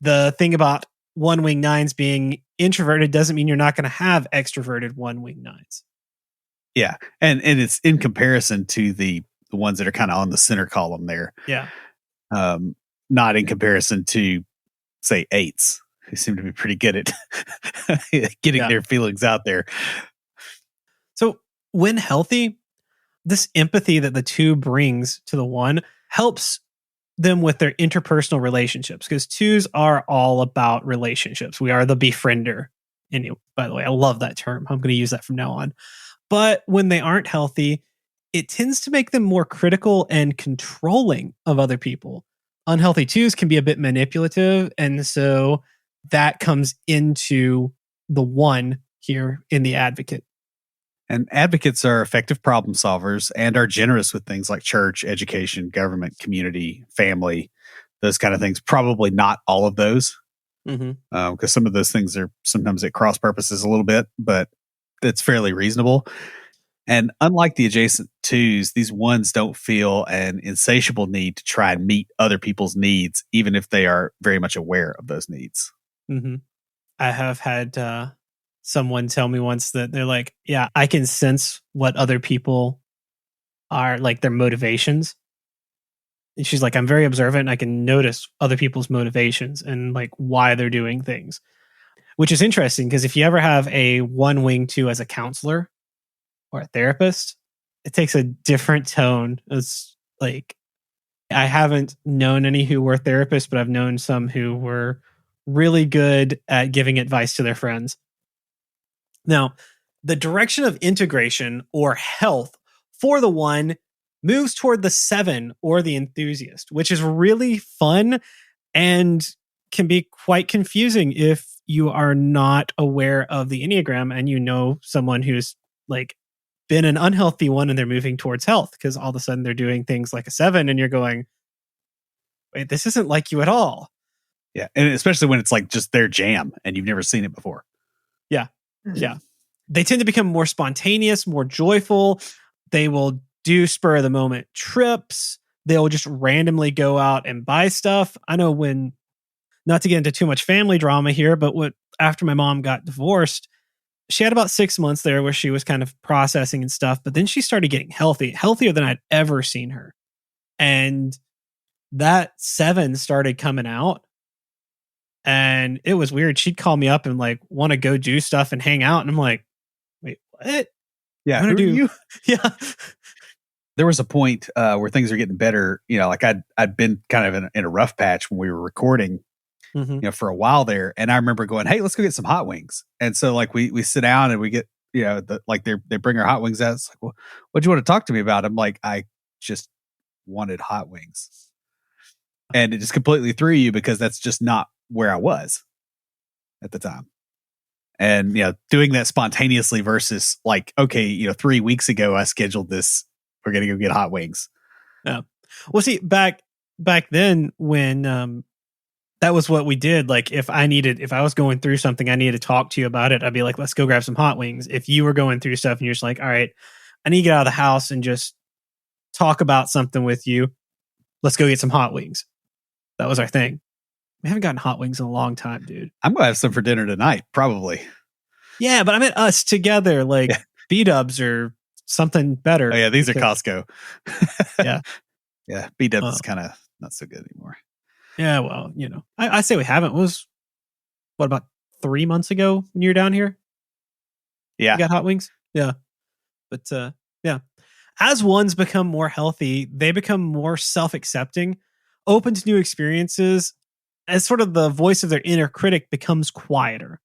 the thing about one wing nines being introverted doesn't mean you're not going to have extroverted one wing nines. Yeah. And it's in comparison to the ones that are kind of on the center column there. Yeah. Not in comparison to, say, eights, who seem to be pretty good at getting their feelings out there. So when healthy, this empathy that the 2 brings to the 1 helps them with their interpersonal relationships, because 2s are all about relationships. We are the befriender. And by the way, I love that term. I'm going to use that from now on. But when they aren't healthy, it tends to make them more critical and controlling of other people. Unhealthy 2s can be a bit manipulative. And so that comes into the 1 here in the advocate. And advocates are effective problem solvers and are generous with things like church, education, government, community, family, those kind of things. Probably not all of those, because some of those things are sometimes at cross purposes a little bit, but that's fairly reasonable. And unlike the adjacent 2s, these 1s don't feel an insatiable need to try and meet other people's needs, even if they are very much aware of those needs. Mm-hmm. I have had someone tell me once that they're like, yeah, I can sense what other people are, like their motivations. And she's like, I'm very observant and I can notice other people's motivations and like why they're doing things, which is interesting because if you ever have a 1 wing 2 as a counselor or a therapist, it takes a different tone. It's like, I haven't known any who were therapists, but I've known some who were really good at giving advice to their friends. Now, the direction of integration or health for the 1 moves toward the 7 or the enthusiast, which is really fun and can be quite confusing if you are not aware of the Enneagram and you know someone who's like been an unhealthy 1 and they're moving towards health, because all of a sudden they're doing things like a 7 and you're going, wait, this isn't like you at all. Yeah. And especially when it's like just their jam and you've never seen it before. Yeah. Yeah. They tend to become more spontaneous, more joyful. They will do spur of the moment trips. They'll just randomly go out and buy stuff. I know when, not to get into too much family drama here, but after my mom got divorced, she had about 6 months there where she was kind of processing and stuff, but then she started getting healthier than I'd ever seen her. And that 7 started coming out. And it was weird. She'd call me up and like want to go do stuff and hang out. And I'm like, wait, what? Yeah. Who are you? Yeah. There was a point where things are getting better. You know, like I'd been kind of in a rough patch when we were recording, you know, for a while there. And I remember going, hey, let's go get some hot wings. And so like we sit down and we get, you know, they bring our hot wings out. It's like, well, what do you want to talk to me about? I'm like, I just wanted hot wings. And it just completely threw you because that's just not where I was at the time. And, you know, doing that spontaneously versus like, okay, you know, 3 weeks ago, I scheduled this. We're going to go get hot wings. Yeah. Well, see, back then when that was what we did. Like if I was going through something, I needed to talk to you about it. I'd be like, let's go grab some hot wings. If you were going through stuff and you're just like, all right, I need to get out of the house and just talk about something with you. Let's go get some hot wings. That was our thing. We haven't gotten hot wings in a long time, dude. I'm going to have some for dinner tonight, probably. Yeah, but I meant us together, like B-dubs or something better. Oh, yeah, these are Costco. Yeah. Yeah, B-dubs is kind of not so good anymore. Yeah, well, you know, I say we haven't. It was, what, about 3 months ago when you were down here? Yeah. You got hot wings? Yeah. But, yeah. As ones become more healthy, they become more self-accepting, open to new experiences, as sort of the voice of their inner critic becomes quieter.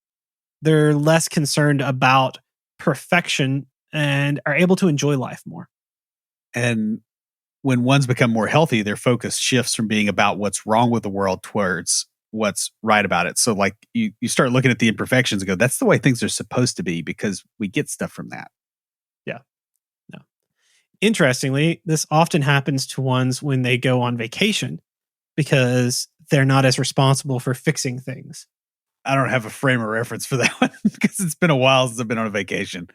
they're less concerned about perfection and are able to enjoy life more. And when ones become more healthy, their focus shifts from being about what's wrong with the world towards what's right about it. So like you start looking at the imperfections and go, that's the way things are supposed to be because we get stuff from that. Yeah. No. Interestingly, this often happens to ones when they go on vacation because they're not as responsible for fixing things. I don't have a frame of reference for that one because it's been a while since I've been on a vacation.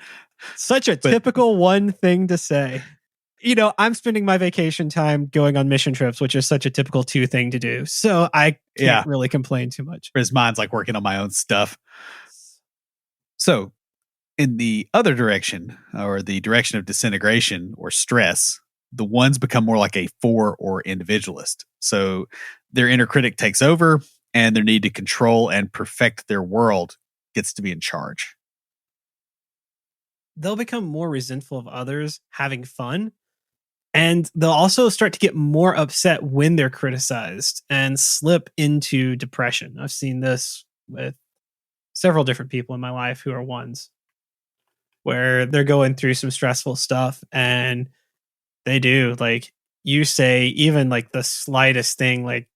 Such a typical one thing to say. I'm spending my vacation time going on mission trips, which is such a typical two thing to do. So I can't really complain too much. Whereas mine's like working on my own stuff. So in the other direction, or the direction of disintegration or stress, the ones become more like a four or individualist. So their inner critic takes over and their need to control and perfect their world gets to be in charge. They'll become more resentful of others having fun. And they'll also start to get more upset when they're criticized and slip into depression. I've seen this with several different people in my life who are ones, where they're going through some stressful stuff and they do, like you say, even like the slightest thing, like,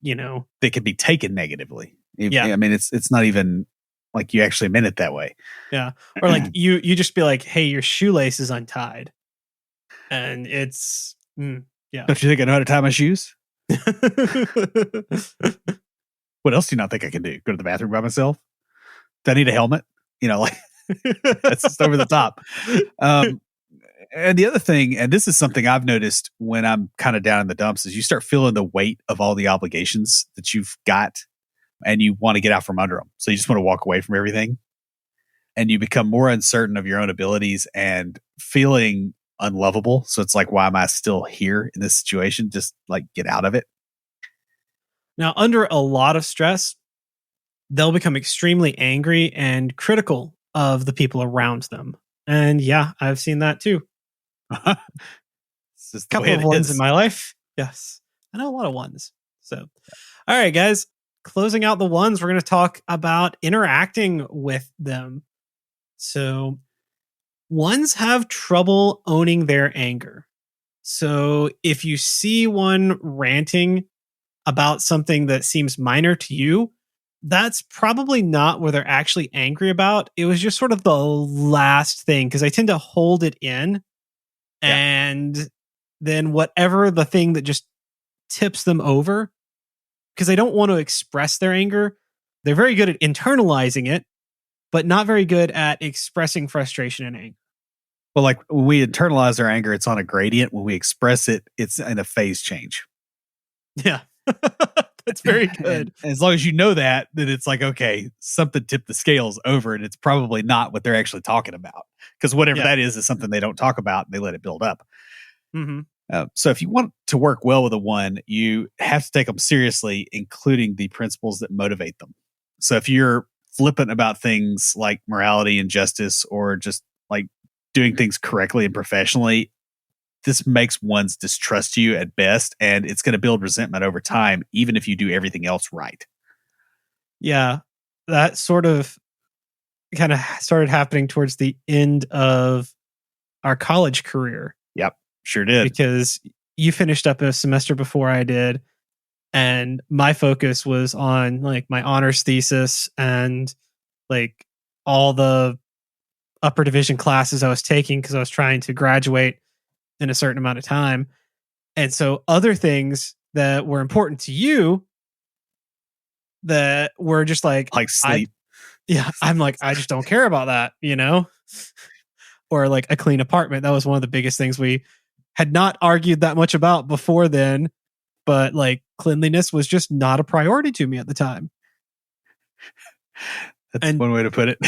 they could be taken negatively. Yeah. I mean, it's not even like you actually meant it that way. Yeah. Or like you just be like, hey, your shoelace is untied. And it's, yeah. Don't you think I know how to tie my shoes? What else do you not think I can do? Go to the bathroom by myself? Do I need a helmet? Like that's just over the top. And the other thing, and this is something I've noticed when I'm kind of down in the dumps, is you start feeling the weight of all the obligations that you've got and you want to get out from under them. So you just want to walk away from everything. And you become more uncertain of your own abilities and feeling unlovable. So it's like, why am I still here in this situation? Just like get out of it. Now, under a lot of stress, they'll become extremely angry and critical of the people around them. And yeah, I've seen that too. A couple of ones in my life. Yes. I know a lot of ones. So, all right, guys, closing out the ones, we're going to talk about interacting with them. So ones have trouble owning their anger. So if you see one ranting about something that seems minor to you, that's probably not what they're actually angry about. It was just sort of the last thing, because I tend to hold it in. Yeah. And then whatever the thing that just tips them over, because I don't want to express their anger. They're very good at internalizing it, but not very good at expressing frustration and anger. Well, like when we internalize our anger, it's on a gradient. When we express it, it's in a phase change. Yeah. That's very good. And as long as you know that, then it's like, okay, something tipped the scales over and it's probably not what they're actually talking about. Because whatever that is something they don't talk about and they let it build up. Mm-hmm. So if you want to work well with a one, you have to take them seriously, including the principles that motivate them. So if you're flippant about things like morality and justice, or just like doing things correctly and professionally, this makes ones distrust you at best, and it's going to build resentment over time, even if you do everything else right. Yeah, that sort of kind of started happening towards the end of our college career. Yep, sure did. Because you finished up a semester before I did, and my focus was on like my honors thesis and like all the upper division classes I was taking, because I was trying to graduate in a certain amount of time. And so other things that were important to you that were just like sleep. I'm like, I just don't care about that, or like a clean apartment. That was one of the biggest things we had not argued that much about before then, but like cleanliness was just not a priority to me at the time. That's one way to put it.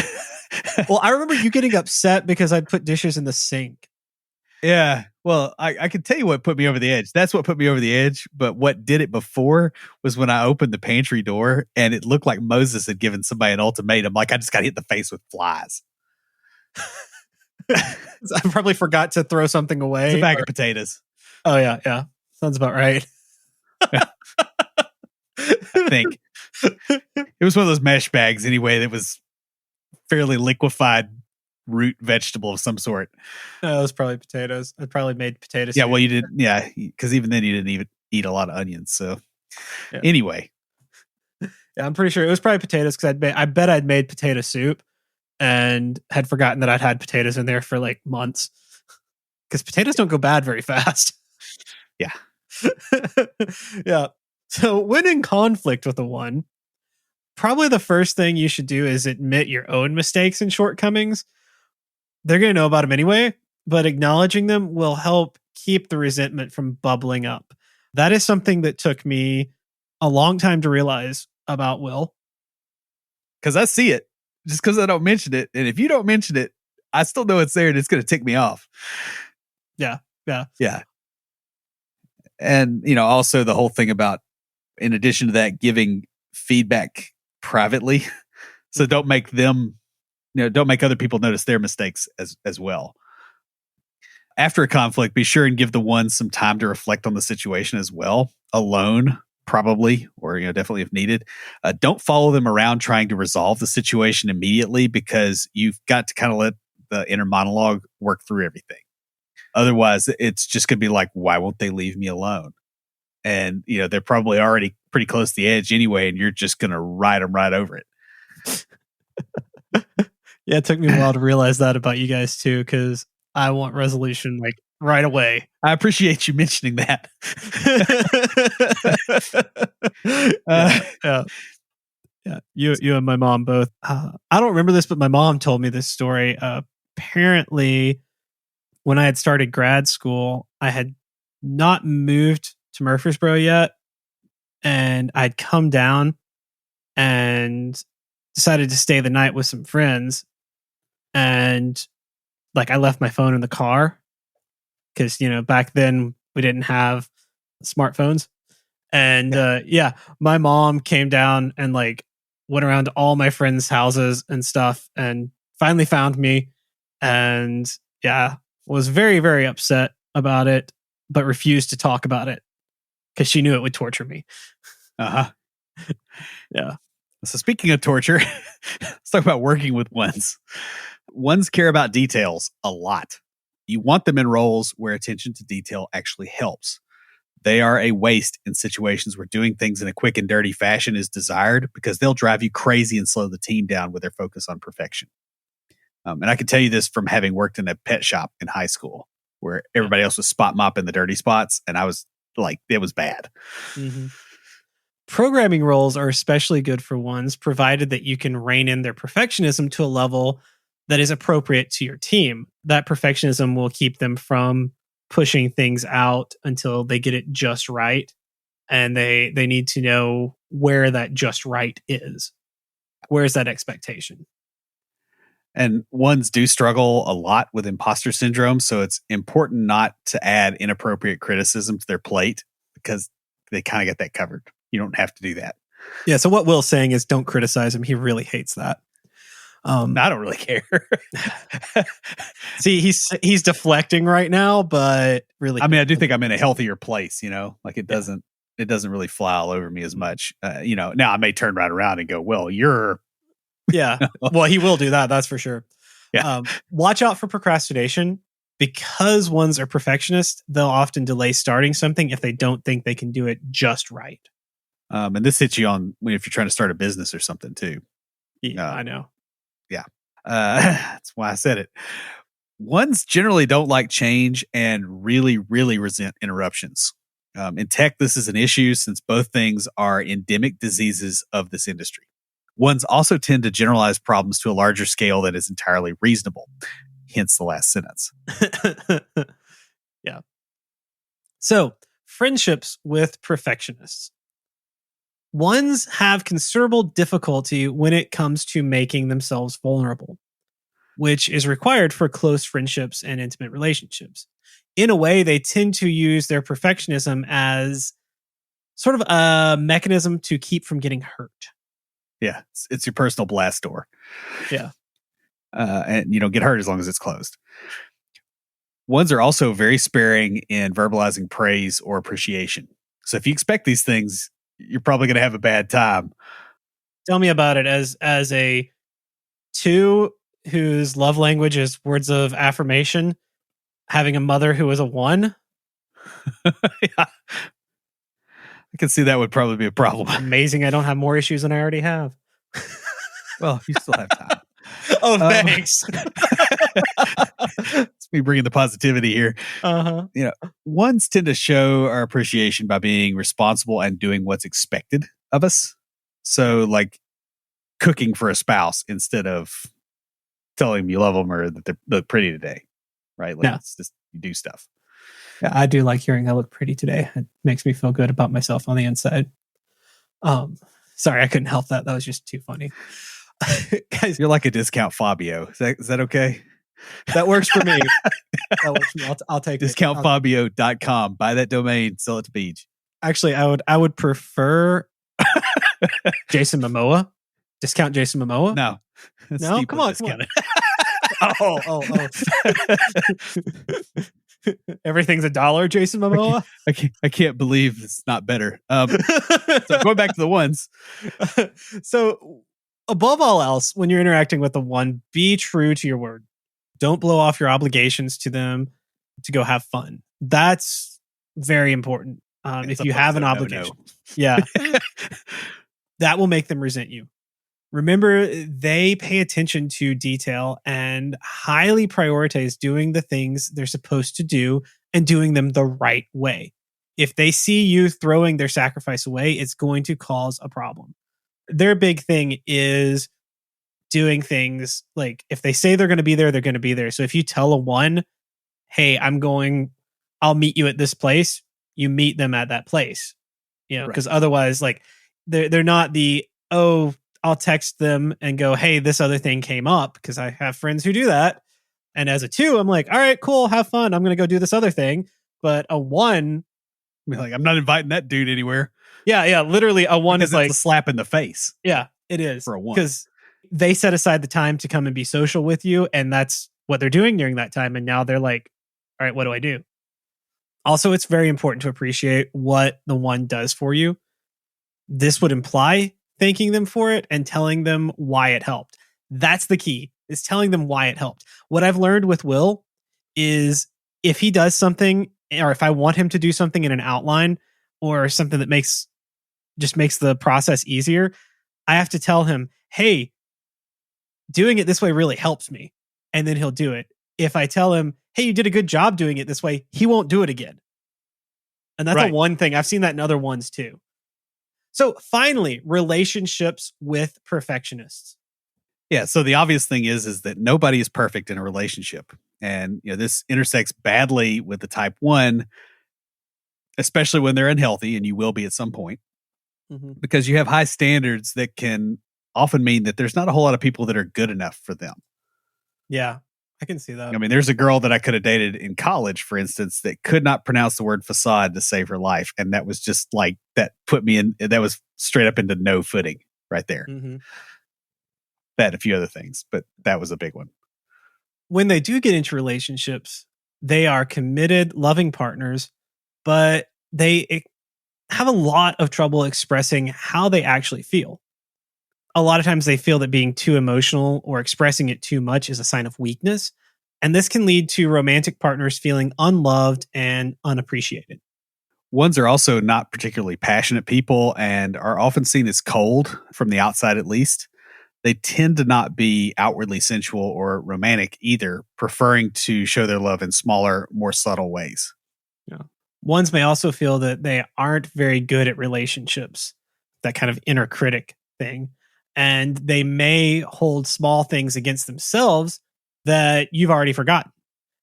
Well, I remember you getting upset because I'd put dishes in the sink. Yeah. Well, I can tell you what put me over the edge. That's what put me over the edge. But what did it before was when I opened the pantry door and it looked like Moses had given somebody an ultimatum. Like, I just got hit in the face with flies. I probably forgot to throw something away. It's a bag of potatoes. Oh, yeah. Yeah. Sounds about right. I think. It was one of those mesh bags anyway that was fairly liquefied root vegetable of some sort. No, it was probably potatoes. I probably made potato Yeah, soup. well, you didn't. Yeah, because even then you didn't even eat a lot of onions. So anyway, yeah, I'm pretty sure it was probably potatoes because I bet I'd made potato soup and had forgotten that I'd had potatoes in there for like months because potatoes don't go bad very fast. Yeah. Yeah. So when in conflict with a one, probably the first thing you should do is admit your own mistakes and shortcomings. They're going to know about them anyway, but acknowledging them will help keep the resentment from bubbling up. That is something that took me a long time to realize about Will. Because I see it, just because I don't mention it. And if you don't mention it, I still know it's there and it's going to tick me off. Yeah. Yeah. Yeah. And, also the whole thing about, in addition to that, giving feedback privately. So don't make them, don't make other people notice their mistakes as well. After a conflict, be sure and give the one some time to reflect on the situation as well, alone, probably, or definitely if needed. Don't follow them around trying to resolve the situation immediately, because you've got to kind of let the inner monologue work through everything. Otherwise, it's just going to be like, why won't they leave me alone? And they're probably already pretty close to the edge anyway, and you're just going to ride them right over it. Yeah, it took me a while to realize that about you guys too, because I want resolution like right away. I appreciate you mentioning that. Yeah. You and my mom both. I don't remember this, but my mom told me this story. Apparently, when I had started grad school, I had not moved to Murfreesboro yet, and I'd come down and decided to stay the night with some friends. And like I left my phone in the car because back then we didn't have smartphones. And my mom came down and like went around to all my friends' houses and stuff and finally found me, and was very, very upset about it, but refused to talk about it because she knew it would torture me. Yeah. So speaking of torture, let's talk about working with ones. Ones care about details a lot. You want them in roles where attention to detail actually helps. They are a waste in situations where doing things in a quick and dirty fashion is desired, because they'll drive you crazy and slow the team down with their focus on perfection. And I can tell you this from having worked in a pet shop in high school where everybody else was spot mopping the dirty spots, and I was like, it was bad. Mm-hmm. Programming roles are especially good for ones, provided that you can rein in their perfectionism to a level that is appropriate to your team. That perfectionism will keep them from pushing things out until they get it just right. And they need to know where that just right is. Where's that expectation? And ones do struggle a lot with imposter syndrome. So it's important not to add inappropriate criticism to their plate, because they kind of get that covered. You don't have to do that. Yeah. So what Will's saying is don't criticize him. He really hates that. I don't really care. See, he's deflecting right now, but really, I mean, I do think I'm in a healthier place, like it doesn't really fly all over me as much. Now I may turn right around and go, well, you're, yeah, well, he will do that. That's for sure. Yeah. Watch out for procrastination, because ones are perfectionists. They'll often delay starting something if they don't think they can do it just right. And this hits you on if you're trying to start a business or something too. Yeah, I know. Yeah. That's why I said it. Ones generally don't like change and really, really resent interruptions. In tech, this is an issue since both things are endemic diseases of this industry. Ones also tend to generalize problems to a larger scale that is entirely reasonable. Hence the last sentence. Yeah. So, friendships with perfectionists. Ones have considerable difficulty when it comes to making themselves vulnerable, which is required for close friendships and intimate relationships. In a way, they tend to use their perfectionism as sort of a mechanism to keep from getting hurt. Yeah, it's your personal blast door. Yeah. And you don't get hurt as long as it's closed. Ones are also very sparing in verbalizing praise or appreciation. So if you expect these things, you're probably going to have a bad time. Tell me about it as a 2 whose love language is words of affirmation, having a mother who is a 1. Yeah. I can see that would probably be a problem. Amazing. I don't have more issues than I already have. Well, you still have time. Oh, thanks. It's me bringing the positivity here. Uh-huh. You know, ones tend to show our appreciation by being responsible and doing what's expected of us. So, like cooking for a spouse instead of telling them you love them or that they look pretty today, right? Like it's just you do stuff. Yeah, I do like hearing I look pretty today. It makes me feel good about myself on the inside. Sorry, I couldn't help that. That was just too funny. Guys, you're like a discount Fabio. Is that okay? That works for me. That works for me. I'll take discountfabio.com. Buy that domain, sell it to Beach. Actually, I would prefer Jason Momoa. Discount Jason Momoa? No. No, come on. Oh. Everything's $1, Jason Momoa? I can't believe it's not better. So going back to the ones. So above all else, when you're interacting with the 1, be true to your word. Don't blow off your obligations to them to go have fun. That's very important. If you have an obligation. Yeah. That will make them resent you. Remember, they pay attention to detail and highly prioritize doing the things they're supposed to do and doing them the right way. If they see you throwing their sacrifice away, it's going to cause a problem. Their big thing is doing things like if they say they're going to be there, they're going to be there. So if you tell a 1, hey, I'll meet you at this place, you meet them at that place. You know, because otherwise, like they're not I'll text them and go, hey, this other thing came up, because I have friends who do that. And as a 2, I'm like, all right, cool, have fun. I'm going to go do this other thing. But a 1, like, I'm not inviting that dude anywhere. Yeah. Literally, a 1 is like a slap in the face. Yeah, it is for a 1 because they set aside the time to come and be social with you, and that's what they're doing during that time. And now they're like, all right, what do I do? Also, it's very important to appreciate what the 1 does for you. This would imply thanking them for it and telling them why it helped. That's the key, is telling them why it helped. What I've learned with Will is if he does something, or if I want him to do something in an outline or something that makes the process easier, I have to tell him, hey, doing it this way really helps me. And then he'll do it. If I tell him, hey, you did a good job doing it this way, he won't do it again. And that's a 1 thing. I've seen that in other ones too. So finally, relationships with perfectionists. Yeah. So the obvious thing is that nobody is perfect in a relationship. And this intersects badly with the type 1, especially when they're unhealthy, and you will be at some point, because you have high standards that can often mean that there's not a whole lot of people that are good enough for them. Yeah, I can see that. I mean, there's a girl that I could have dated in college, for instance, that could not pronounce the word facade to save her life. And that was just like, that put me in, that was straight up into no footing right there. That and a few other things, but that was a big one. When they do get into relationships, they are committed, loving partners, but they have a lot of trouble expressing how they actually feel. A lot of times they feel that being too emotional or expressing it too much is a sign of weakness. And this can lead to romantic partners feeling unloved and unappreciated. 1s are also not particularly passionate people and are often seen as cold from the outside, at least. They tend to not be outwardly sensual or romantic either, preferring to show their love in smaller, more subtle ways. Yeah. 1s may also feel that they aren't very good at relationships, that kind of inner critic thing. And they may hold small things against themselves that you've already forgotten.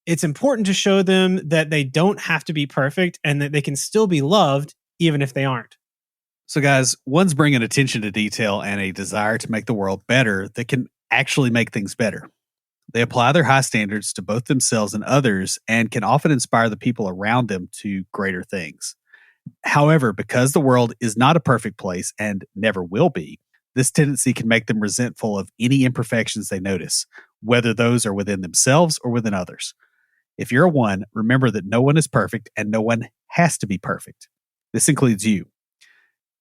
It's important to show them that they don't have to be perfect and that they can still be loved even if they aren't. So guys, 1s bring an attention to detail and a desire to make the world better that can actually make things better. They apply their high standards to both themselves and others and can often inspire the people around them to greater things. However, because the world is not a perfect place and never will be, this tendency can make them resentful of any imperfections they notice, whether those are within themselves or within others. If you're a 1, remember that no one is perfect and no one has to be perfect. This includes you.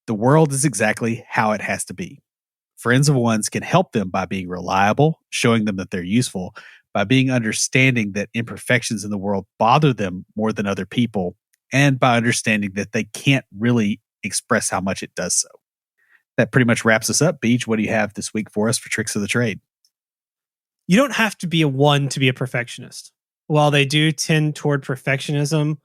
The world is exactly how it has to be. Friends of one's can help them by being reliable, showing them that they're useful, by being understanding that imperfections in the world bother them more than other people, and by understanding that they can't really express how much it does so. That pretty much wraps us up. Beach, what do you have this week for us for tricks of the trade? You don't have to be a 1 to be a perfectionist. While they do tend toward perfectionism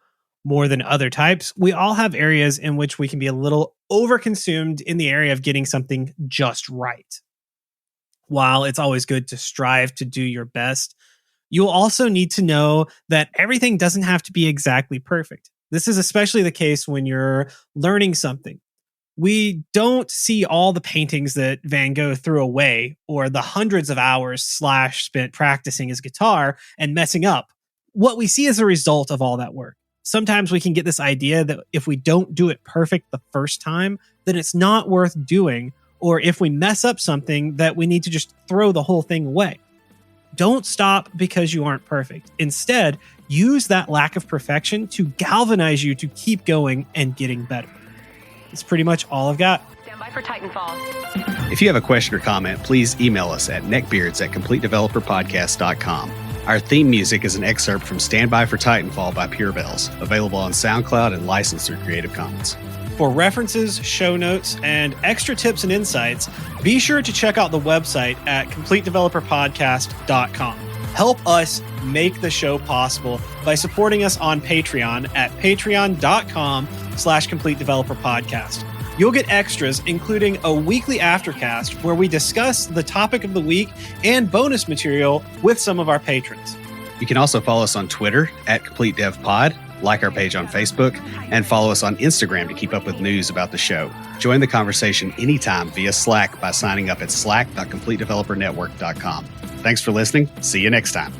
more than other types, we all have areas in which we can be a little overconsumed in the area of getting something just right. While it's always good to strive to do your best, you'll also need to know that everything doesn't have to be exactly perfect. This is especially the case when you're learning something. We don't see all the paintings that Van Gogh threw away or the hundreds of hours spent practicing his guitar and messing up. What we see is a result of all that work. Sometimes we can get this idea that if we don't do it perfect the first time, then it's not worth doing, or if we mess up something, that we need to just throw the whole thing away. Don't stop because you aren't perfect. Instead, use that lack of perfection to galvanize you to keep going and getting better. That's pretty much all I've got. Stand by for Titanfall. If you have a question or comment, please email us at neckbeards@completedeveloperpodcast.com. Our theme music is an excerpt from Stand By for Titanfall by Pure Bells, available on SoundCloud and licensed through Creative Commons. For references, show notes, and extra tips and insights, be sure to check out the website at completedeveloperpodcast.com. Help us make the show possible by supporting us on Patreon at patreon.com/completedeveloperpodcast. You'll get extras, including a weekly aftercast where we discuss the topic of the week and bonus material with some of our patrons. You can also follow us on Twitter at CompleteDevPod, like our page on Facebook, and follow us on Instagram to keep up with news about the show. Join the conversation anytime via Slack by signing up at slack.completedevelopernetwork.com. Thanks for listening. See you next time.